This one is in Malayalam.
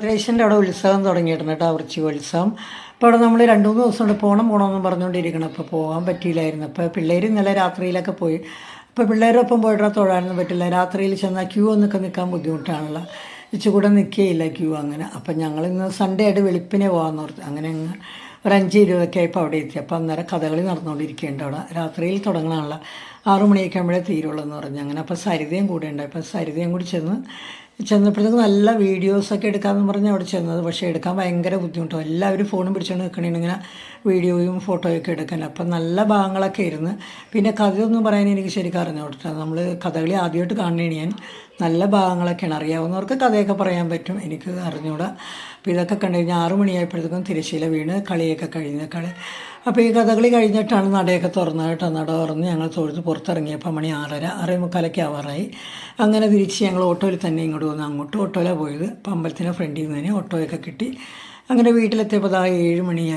ദേശൻ്റെ അവിടെ ഉത്സവം തുടങ്ങിയിട്ടുണ്ട് കേട്ടോ, വൃശ്ചികോത്സവം. അപ്പോൾ അവിടെ നമ്മൾ 2-3 ദിവസം കൊണ്ട് പോകണമെന്ന് പറഞ്ഞുകൊണ്ടിരിക്കണം. അപ്പോൾ പോകാൻ പറ്റിയില്ലായിരുന്നു. അപ്പോൾ പിള്ളേർ ഇന്നലെ രാത്രിയിലൊക്കെ പോയി. അപ്പോൾ പിള്ളേരൊപ്പം പോയിട്ട് തൊഴാനൊന്നും പറ്റില്ല. രാത്രിയിൽ ചെന്നാൽ ക്യൂ ഒന്നൊക്കെ നിൽക്കാൻ ബുദ്ധിമുട്ടാണല്ലോ, ഇച്ചുകൂടെ നിൽക്കുകയില്ല ക്യൂ അങ്ങനെ. അപ്പം ഞങ്ങളിന്ന് സൺഡേ ആയിട്ട് വെളുപ്പിനെ പോകാമെന്ന് ഓർത്ത് അങ്ങനെ അങ്ങ് ഒരു 5:20 ആയപ്പോൾ അവിടെ എത്തി. അപ്പോൾ അന്നേരം കഥകളി നടന്നുകൊണ്ടിരിക്കുകയുണ്ട് അവിടെ. രാത്രിയിൽ തുടങ്ങണമല്ലോ, 6 മണിയൊക്കെ ആകുമ്പോഴേ തീരുള്ളൂ എന്ന് പറഞ്ഞു. അങ്ങനെ അപ്പോൾ സരിതയും കൂടെ ഉണ്ട്. അപ്പോൾ സരിതയും കൂടി ചെന്നപ്പോഴത്തേക്ക് നല്ല വീഡിയോസൊക്കെ എടുക്കാമെന്ന് പറഞ്ഞ് അവിടെ ചെന്നത്. പക്ഷേ എടുക്കാൻ ഭയങ്കര ബുദ്ധിമുട്ടാണ്. എല്ലാവരും ഫോണും പിടിച്ചുകൊണ്ട് നിൽക്കണേണ് ഇങ്ങനെ വീഡിയോയും ഫോട്ടോയൊക്കെ എടുക്കാൻ. അപ്പം നല്ല ഭാഗങ്ങളൊക്കെ ഇരുന്ന്. പിന്നെ കഥയൊന്നും പറയാൻ എനിക്ക് ശരിക്കും അറിഞ്ഞോട്ടെ. നമ്മൾ കഥകളി ആദ്യമായിട്ട് കാണണേണ് ഞാൻ. നല്ല ഭാഗങ്ങളൊക്കെയാണ്. അറിയാവുന്നവർക്ക് കഥയൊക്കെ പറയാൻ പറ്റും, എനിക്ക് അറിഞ്ഞൂടാ. അപ്പോൾ ഇതൊക്കെ കണ്ടു കഴിഞ്ഞാൽ 6 മണിയായപ്പോഴത്തേക്കും തിരശ്ശീല വീണ് കളിയൊക്കെ കഴിഞ്ഞ അപ്പോൾ ഈ കഥകളി കഴിഞ്ഞിട്ടാണ് നടയൊക്കെ തുറന്നത് കേട്ടോ. നട തുറന്ന് ഞങ്ങൾ തൊഴുത്ത് പുറത്തിറങ്ങിയപ്പോൾ മണി 6:30 ആവാറായി. അങ്ങനെ തിരിച്ച് ഞങ്ങൾ ഓട്ടോയിൽ തന്നെ ഇങ്ങോട്ട് വന്നു. അങ്ങോട്ട് ഓട്ടോയിലാണ് പോയത്. അപ്പോൾ അമ്പലത്തിൻ്റെ ഫ്രണ്ടിൽ നിന്ന് തന്നെ ഓട്ടോയൊക്കെ കിട്ടി. അങ്ങനെ വീട്ടിലെത്തിയപ്പോൾ 7 മണിയായി.